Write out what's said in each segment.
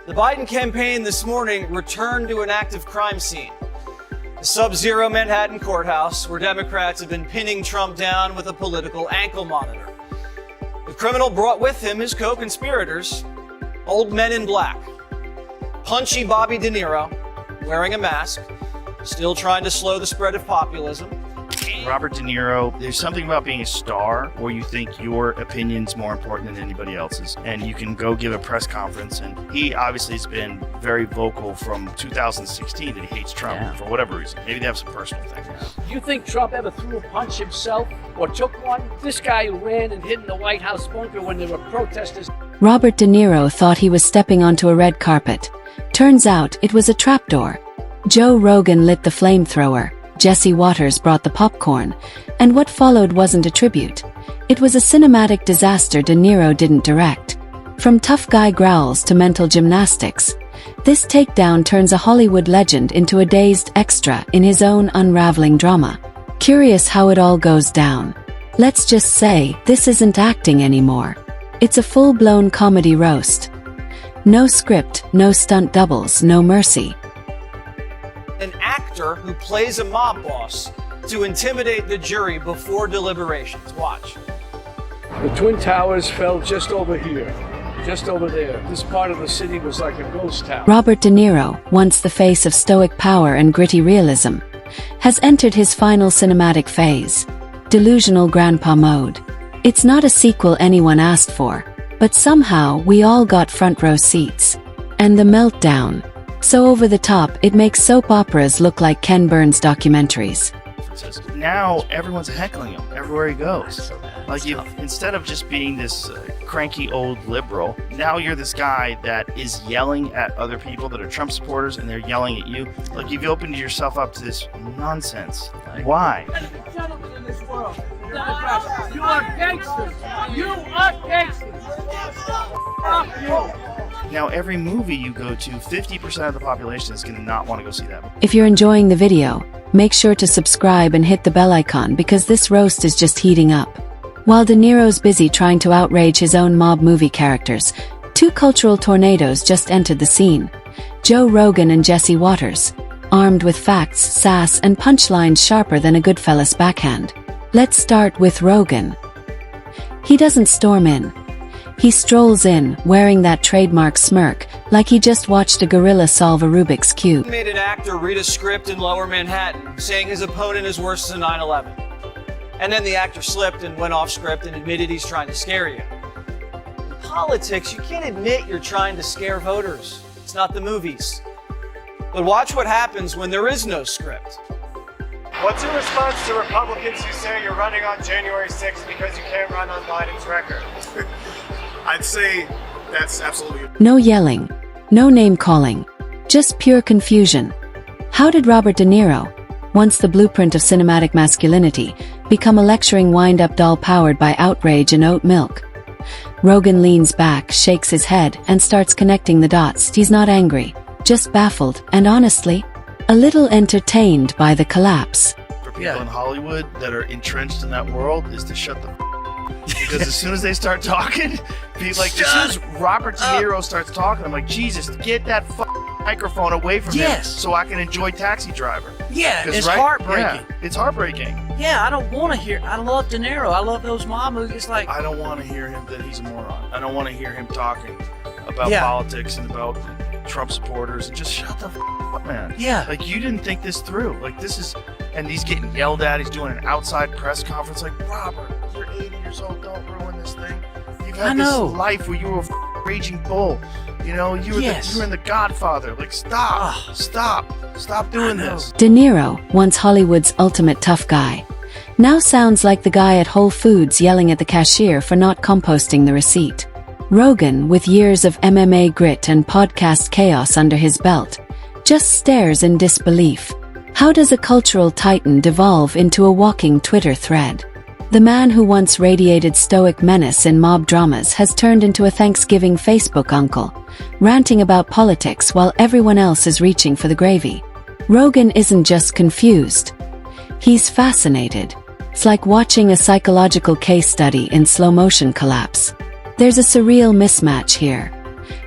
The Biden campaign this morning returned to an active crime scene. The sub-zero Manhattan courthouse, where Democrats have been pinning Trump down with a political ankle monitor. The criminal brought with him his co-conspirators, old men in black. Punchy Bobby De Niro, wearing a mask, still trying to slow the spread of populism. Robert De Niro, there's something about being a star where you think your opinion's more important than anybody else's. And you can go give a press conference, and he obviously has been very vocal from 2016 that he hates Trump for whatever reason. Maybe they have some personal thing. You think Trump ever threw a punch himself or took one? This guy who ran and hid in the White House bunker when there were protesters. Robert De Niro thought he was stepping onto a red carpet. Turns out it was a trapdoor. Joe Rogan lit the flamethrower. Jesse Watters brought the popcorn, and what followed wasn't a tribute. It was a cinematic disaster De Niro didn't direct. From tough guy growls to mental gymnastics, this takedown turns a Hollywood legend into a dazed extra in his own unraveling drama. Curious how it all goes down. Let's just say, this isn't acting anymore. It's a full-blown comedy roast. No script, no stunt doubles, no mercy. An actor who plays a mob boss to intimidate the jury before deliberations. Watch. The Twin Towers fell just over here, just over there. This part of the city was like a ghost town. Robert De Niro, once the face of stoic power and gritty realism, has entered his final cinematic phase. Delusional grandpa mode. It's not a sequel anyone asked for, but somehow we all got front row seats. And the meltdown. So over the top, it makes soap operas look like Ken Burns documentaries. Now everyone's heckling him everywhere he goes. Like, instead of just being this cranky old liberal, now you're this guy that is yelling at other people that are Trump supporters, and they're yelling at you. Like, you've opened yourself up to this nonsense. Why? Gentlemen in this world, Democrats, you are gangsters. You are gangsters. Fuck you. Now, every movie you go to, 50% of the population is going to not want to go see that movie. If you're enjoying the video, make sure to subscribe and hit the bell icon because this roast is just heating up. While De Niro's busy trying to outrage his own mob movie characters, two cultural tornadoes just entered the scene. Joe Rogan and Jesse Watters, armed with facts, sass, and punchlines sharper than a Goodfellas backhand. Let's start with Rogan. He doesn't storm in. He strolls in, wearing that trademark smirk, like he just watched a gorilla solve a Rubik's Cube. Made an actor read a script in Lower Manhattan, saying his opponent is worse than 9/11. And then the actor slipped and went off script and admitted he's trying to scare you. In politics, you can't admit you're trying to scare voters. It's not the movies. But watch what happens when there is no script. What's your response to Republicans who say you're running on January 6th because you can't run on Biden's record? I'd say that's absolutely... No yelling, no name-calling, just pure confusion. How did Robert De Niro, once the blueprint of cinematic masculinity, become a lecturing wind-up doll powered by outrage and oat milk? Rogan leans back, shakes his head, and starts connecting the dots. He's not angry, just baffled, and honestly, a little entertained by the collapse. For people in Hollywood that are entrenched in that world is to shut the because as soon as they start talking, as soon as Robert De Niro starts talking, I'm like, Jesus, get that microphone away from him so I can enjoy Taxi Driver. Yeah, it's heartbreaking. Yeah, it's heartbreaking. Yeah, I don't want to hear. I love De Niro. I love those mob movies. Like, I don't want to hear him that he's a moron. I don't want to hear him talking about politics and about Trump supporters, and just shut the up, man. Yeah. Like, you didn't think this through. Like, this is, and he's getting yelled at. He's doing an outside press conference. Like, Robert, you're 80 years old. Don't ruin this thing. You've had this life where you were a raging bull. You know, you were you were in The Godfather. Like, stop doing this. De Niro, once Hollywood's ultimate tough guy, now sounds like the guy at Whole Foods yelling at the cashier for not composting the receipt. Rogan, with years of MMA grit and podcast chaos under his belt, just stares in disbelief. How does a cultural titan devolve into a walking Twitter thread? The man who once radiated stoic menace in mob dramas has turned into a Thanksgiving Facebook uncle, ranting about politics while everyone else is reaching for the gravy. Rogan isn't just confused. He's fascinated. It's like watching a psychological case study in slow motion collapse. There's a surreal mismatch here.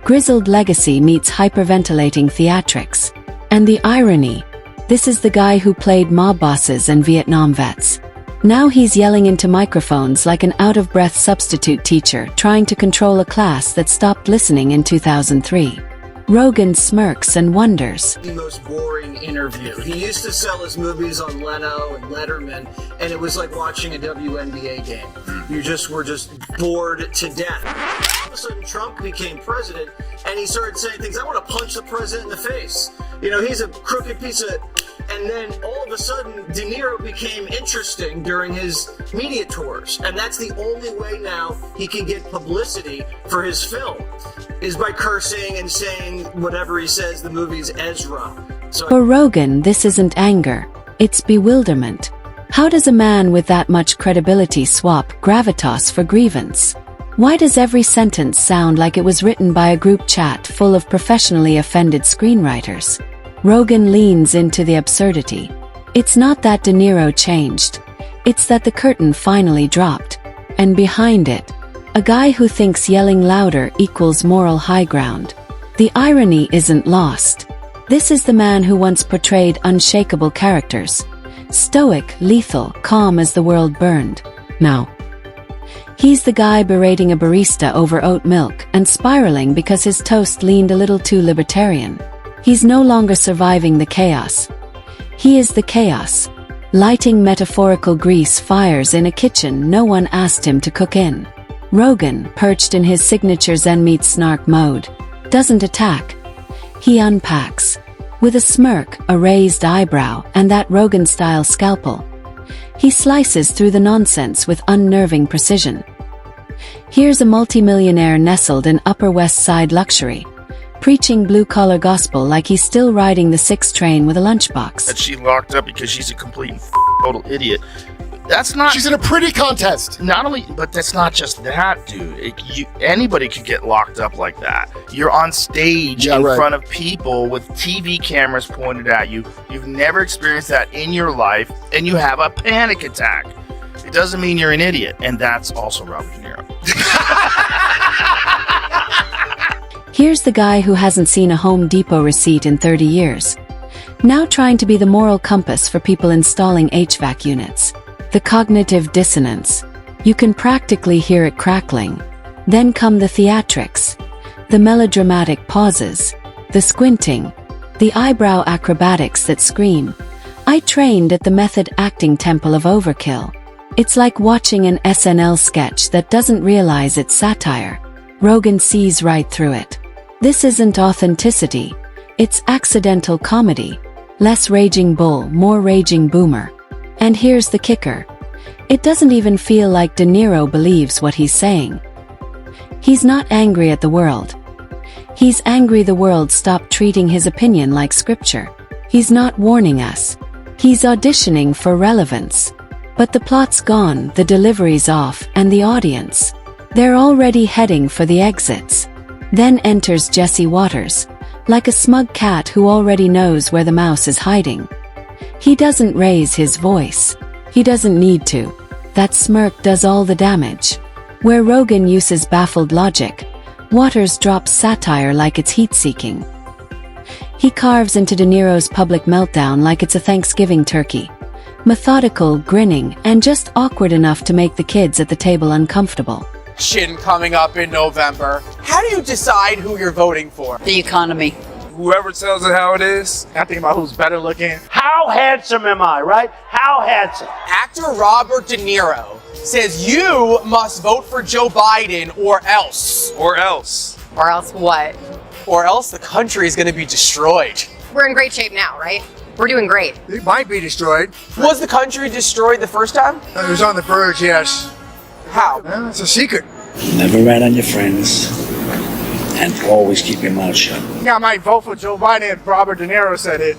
Grizzled legacy meets hyperventilating theatrics. And the irony, this is the guy who played mob bosses and Vietnam vets. Now he's yelling into microphones like an out-of-breath substitute teacher trying to control a class that stopped listening in 2003. Rogan smirks and wonders. The most boring interview. He used to sell his movies on Leno and Letterman, and it was like watching a WNBA game. You just were just bored to death. All of a sudden, Trump became president, and he started saying things. I want to punch the president in the face. You know, he's a crooked piece of... And then all of a sudden, De Niro became interesting during his media tours. And that's the only way now he can get publicity for his film, is by cursing and saying whatever he says, the movie's Ezra. For Rogan, this isn't anger, it's bewilderment. How does a man with that much credibility swap gravitas for grievance? Why does every sentence sound like it was written by a group chat full of professionally offended screenwriters? Rogan leans into the absurdity. It's not that De Niro changed. It's that the curtain finally dropped. And behind it, a guy who thinks yelling louder equals moral high ground. The irony isn't lost. This is the man who once portrayed unshakable characters. Stoic, lethal, calm as the world burned. Now, he's the guy berating a barista over oat milk and spiraling because his toast leaned a little too libertarian. He's no longer surviving the chaos. He is the chaos, lighting metaphorical grease fires in a kitchen no one asked him to cook in. Rogan, perched in his signature Zen meets snark mode, doesn't attack. He unpacks. With a smirk, a raised eyebrow, and that Rogan-style scalpel. He slices through the nonsense with unnerving precision. Here's a multimillionaire nestled in Upper West Side luxury, preaching blue-collar gospel like he's still riding the 6 train with a lunchbox. That she locked up because she's a complete and total idiot. That's not... She's in a pretty contest. Not only... But that's not just that, dude. Anybody could get locked up like that. You're on stage in front of people with TV cameras pointed at you. You've never experienced that in your life, and you have a panic attack. It doesn't mean you're an idiot, and that's also Robert De Niro. Here's the guy who hasn't seen a Home Depot receipt in 30 years. Now trying to be the moral compass for people installing HVAC units. The cognitive dissonance. You can practically hear it crackling. Then come the theatrics. The melodramatic pauses. The squinting. The eyebrow acrobatics that scream. I trained at the method acting temple of overkill. It's like watching an SNL sketch that doesn't realize it's satire. Rogan sees right through it. This isn't authenticity. It's accidental comedy. Less raging bull, more raging boomer. And here's the kicker. It doesn't even feel like De Niro believes what he's saying. He's not angry at the world. He's angry the world stopped treating his opinion like scripture. He's not warning us. He's auditioning for relevance. But the plot's gone, the delivery's off, and the audience. They're already heading for the exits. Then enters Jesse Watters, like a smug cat who already knows where the mouse is hiding. He doesn't raise his voice. He doesn't need to. That smirk does all the damage. Where Rogan uses baffled logic, Watters drops satire like it's heat-seeking. He carves into De Niro's public meltdown like it's a Thanksgiving turkey. Methodical, grinning, and just awkward enough to make the kids at the table uncomfortable. Coming up in November. How do you decide who you're voting for? The economy. Whoever tells it how it is. I think about who's better looking. How handsome am I, right? How handsome? Actor Robert De Niro says you must vote for Joe Biden or else. Or else. Or else what? Or else the country is going to be destroyed. We're in great shape now, right? We're doing great. It might be destroyed. Was the country destroyed the first time? It was on the verge, yes. How? Well, it's a secret. Never rat on your friends, and always keep your mouth shut. Yeah, I might vote for Joe Biden if Robert De Niro said it.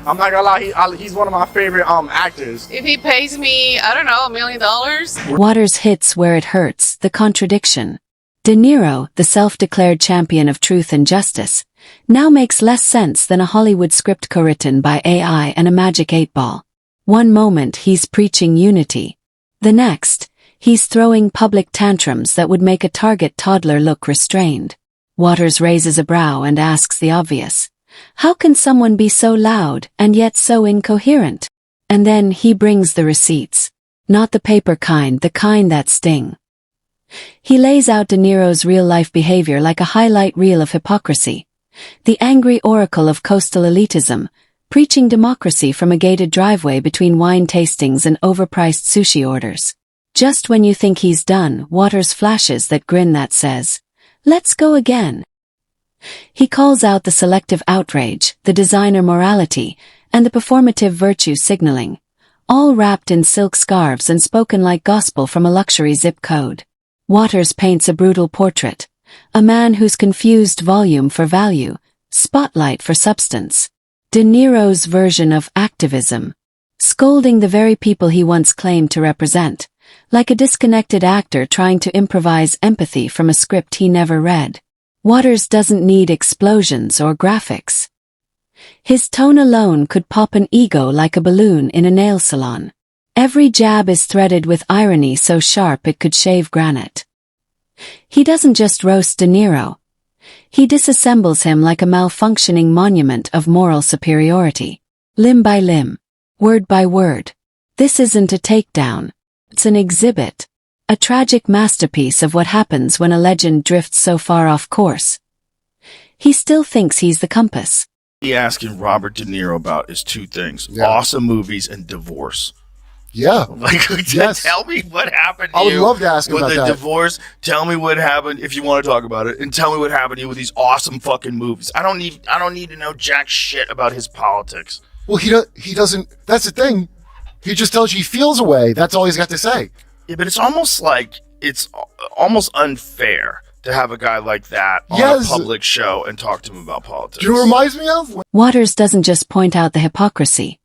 I'm not gonna lie, he's one of my favorite actors. If he pays me, I don't know, $1 million. Watters hits where it hurts, the contradiction. De Niro, the self-declared champion of truth and justice, now makes less sense than a Hollywood script co-written by AI and a magic 8-ball. One moment he's preaching unity. The next, he's throwing public tantrums that would make a Target toddler look restrained. Watters raises a brow and asks the obvious. How can someone be so loud and yet so incoherent? And then he brings the receipts. Not the paper kind, the kind that sting. He lays out De Niro's real-life behavior like a highlight reel of hypocrisy. The angry oracle of coastal elitism, preaching democracy from a gated driveway between wine tastings and overpriced sushi orders. Just when you think he's done, Watters flashes that grin that says, "Let's go again." He calls out the selective outrage, the designer morality, and the performative virtue signaling, all wrapped in silk scarves and spoken like gospel from a luxury zip code. Watters paints a brutal portrait, a man who's confused volume for value, spotlight for substance. De Niro's version of activism, scolding the very people he once claimed to represent, like a disconnected actor trying to improvise empathy from a script he never read. Watters doesn't need explosions or graphics. His tone alone could pop an ego like a balloon in a nail salon. Every jab is threaded with irony so sharp it could shave granite. He doesn't just roast De Niro. He disassembles him like a malfunctioning monument of moral superiority. Limb by limb. Word by word. This isn't a takedown. It's an exhibit. A tragic masterpiece of what happens when a legend drifts so far off course. He still thinks he's the compass. He asking Robert De Niro about is two things. Yeah. Awesome movies and divorce. Yeah. Like, yes. Tell me what happened to you. I would you love to ask with about the that. divorce. Tell me what happened if you want to talk about it, and tell me what happened to you with these awesome fucking movies. I don't need to know jack shit about his politics. Well, he doesn't. That's the thing. He just tells you he feels a way. That's all he's got to say. Yeah, but it's almost unfair to have a guy like that on a public show and talk to him about politics. Do you know what it reminds me of? Watters doesn't just point out the hypocrisy.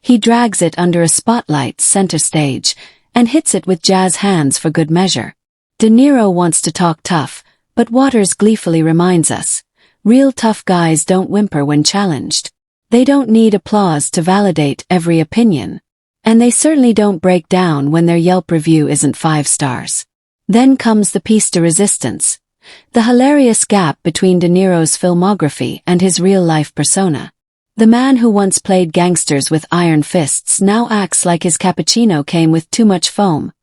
He drags it under a spotlight center stage and hits it with jazz hands for good measure. De Niro wants to talk tough, but Watters gleefully reminds us, real tough guys don't whimper when challenged. They don't need applause to validate every opinion. And they certainly don't break down when their Yelp review isn't 5 stars. Then comes the piece de resistance, the hilarious gap between De Niro's filmography and his real-life persona. The man who once played gangsters with iron fists now acts like his cappuccino came with too much foam,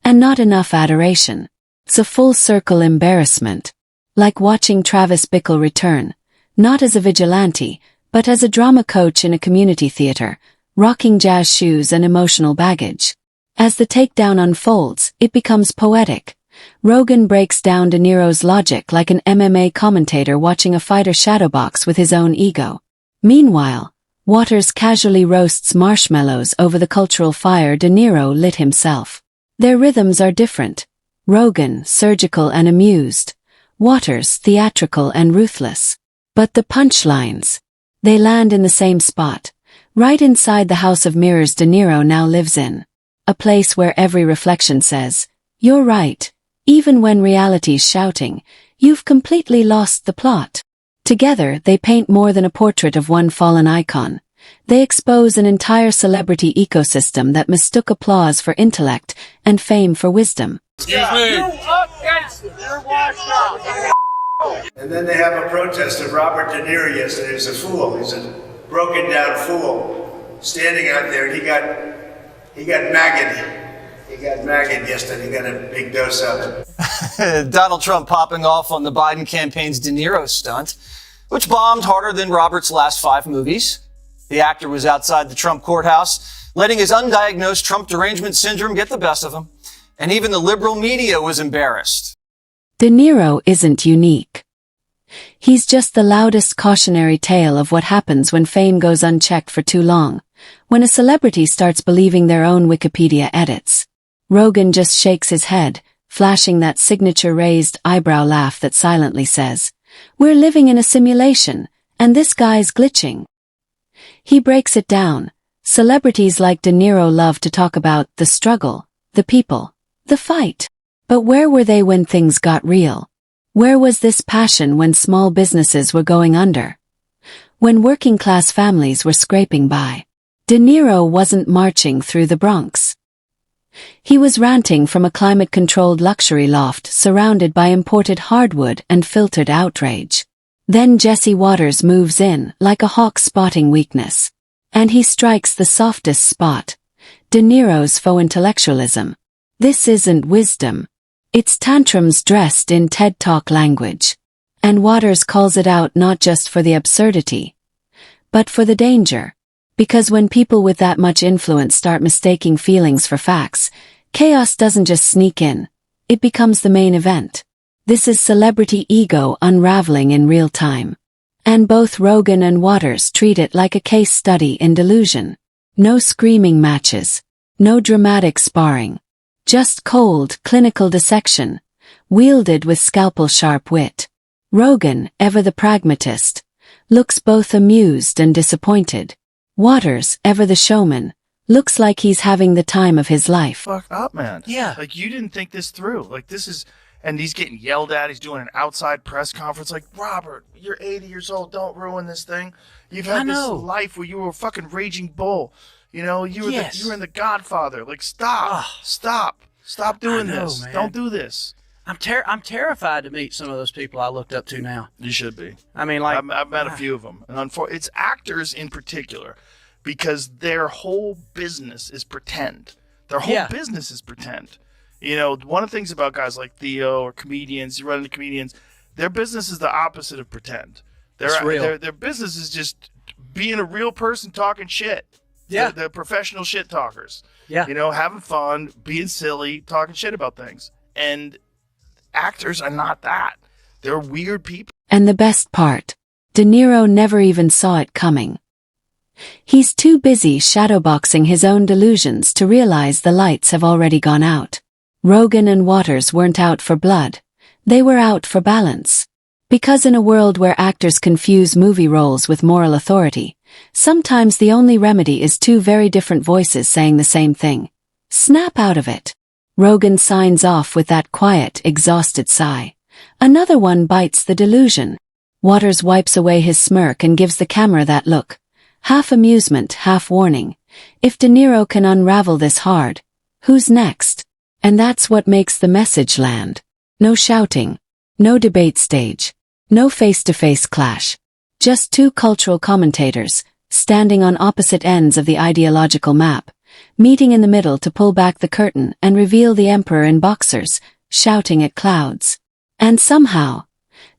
and not enough adoration. It's a full-circle embarrassment. Like watching Travis Bickle return, not as a vigilante, but as a drama coach in a community theater, rocking jazz shoes and emotional baggage. As the takedown unfolds, it becomes poetic. Rogan breaks down De Niro's logic like an MMA commentator watching a fighter shadowbox with his own ego. Meanwhile, Watters casually roasts marshmallows over the cultural fire De Niro lit himself. Their rhythms are different. Rogan, surgical and amused. Watters, theatrical and ruthless. But the punchlines. They land in the same spot. Right inside the house of mirrors De Niro now lives in. A place where every reflection says, "You're right. Even when reality's shouting, you've completely lost the plot." Together, they paint more than a portrait of one fallen icon. They expose an entire celebrity ecosystem that mistook applause for intellect and fame for wisdom. Excuse me. You up gangster. You're washed up. And then they have a protest of Robert De Niro yesterday. He's a fool. He's a broken down fool standing out there, and he got maggot. He got maggot yesterday. He got a big dose of it. Donald Trump popping off on the Biden campaign's De Niro stunt, which bombed harder than Robert's last 5 movies. The actor was outside the Trump courthouse, letting his undiagnosed Trump derangement syndrome get the best of him. And even the liberal media was embarrassed. De Niro isn't unique. He's just the loudest cautionary tale of what happens when fame goes unchecked for too long, when a celebrity starts believing their own Wikipedia edits. Rogan just shakes his head, flashing that signature raised eyebrow laugh that silently says, "We're living in a simulation, and this guy's glitching." He breaks it down. Celebrities like De Niro love to talk about the struggle, the people, the fight. But where were they when things got real? Where was this passion when small businesses were going under? When working-class families were scraping by? De Niro wasn't marching through the Bronx. He was ranting from a climate-controlled luxury loft surrounded by imported hardwood and filtered outrage. Then Jesse Watters moves in like a hawk spotting weakness. And he strikes the softest spot. De Niro's faux intellectualism. This isn't wisdom. It's tantrums dressed in TED Talk language. And Watters calls it out not just for the absurdity, but for the danger. Because when people with that much influence start mistaking feelings for facts, chaos doesn't just sneak in, it becomes the main event. This is celebrity ego unraveling in real time. And both Rogan and Watters treat it like a case study in delusion. No screaming matches. No dramatic sparring. Just cold, clinical dissection, wielded with scalpel-sharp wit. Rogan, ever the pragmatist, looks both amused and disappointed. Watters, ever the showman, looks like he's having the time of his life. Fuck up, man. Yeah. Like, you didn't think this through. Like, this is... And he's getting yelled at. He's doing an outside press conference. Like, Robert, you're 80 years old. Don't ruin this thing. You've had this life where you were a fucking raging bull. You know, you were in The Godfather. Like, stop. Stop doing this. Man. Don't do this. I'm terrified to meet some of those people I looked up to now. You should be. I mean, like... I've met a few of them. And it's actors in particular, because their whole business is pretend. Their whole business is pretend. You know, one of the things about guys like Theo or comedians, you run into comedians, their business is the opposite of pretend. Their business is just being a real person talking shit. Yeah. They're professional shit talkers. Yeah. You know, having fun, being silly, talking shit about things. And actors are not that. They're weird people. And the best part, De Niro never even saw it coming. He's too busy shadowboxing his own delusions to realize the lights have already gone out. Rogan and Watters weren't out for blood. They were out for balance. Because in a world where actors confuse movie roles with moral authority, sometimes the only remedy is two very different voices saying the same thing. Snap out of it. Rogan signs off with that quiet, exhausted sigh. Another one bites the delusion. Watters wipes away his smirk and gives the camera that look. Half amusement, half warning. If De Niro can unravel this hard, who's next? And that's what makes the message land. No shouting. No debate stage. No face-to-face clash. Just two cultural commentators, standing on opposite ends of the ideological map, meeting in the middle to pull back the curtain and reveal the emperor in boxers, shouting at clouds. And somehow,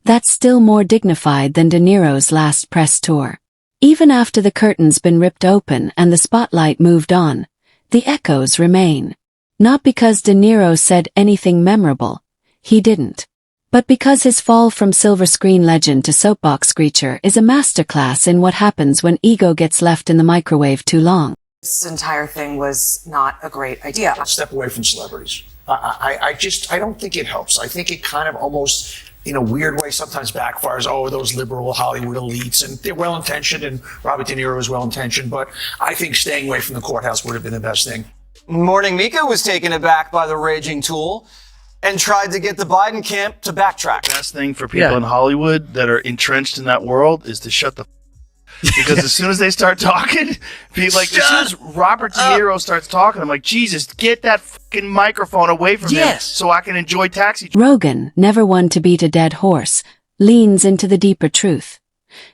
that's still more dignified than De Niro's last press tour. Even after the curtain's been ripped open and the spotlight moved on, the echoes remain. Not because De Niro said anything memorable. He didn't. But because his fall from silver screen legend to soapbox screecher is a masterclass in what happens when ego gets left in the microwave too long. This entire thing was not a great idea. Step away from celebrities. I don't think it helps. I think it kind of almost, in a weird way, sometimes backfires. Oh, those liberal Hollywood elites, and they're well-intentioned, and Robert De Niro is well-intentioned, but I think staying away from the courthouse would have been the best thing. Morning Mika was taken aback by the raging tool and tried to get the Biden camp to backtrack. The best thing for people in Hollywood that are entrenched in that world is to shut the because as soon as they start talking, as soon as Robert De Niro starts talking, I'm like, Jesus, get that fucking microphone away from him so I can enjoy Taxi. Rogan, never one to beat a dead horse, leans into the deeper truth.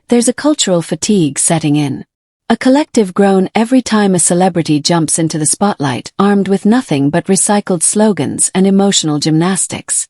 There's a cultural fatigue setting in. A collective groan every time a celebrity jumps into the spotlight armed with nothing but recycled slogans and emotional gymnastics.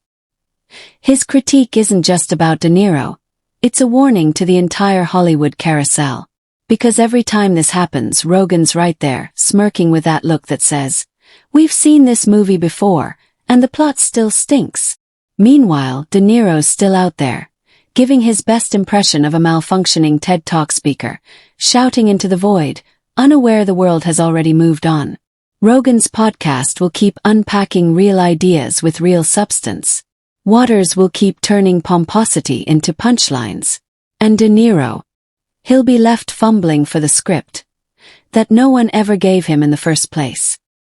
His critique isn't just about De Niro. It's a warning to the entire Hollywood carousel. Because every time this happens, Rogan's right there, smirking with that look that says, "We've seen this movie before, and the plot still stinks." Meanwhile, De Niro's still out there, giving his best impression of a malfunctioning TED Talk speaker, shouting into the void, unaware the world has already moved on. Rogan's podcast will keep unpacking real ideas with real substance. Watters will keep turning pomposity into punchlines. And De Niro, he'll be left fumbling for the script that no one ever gave him in the first place.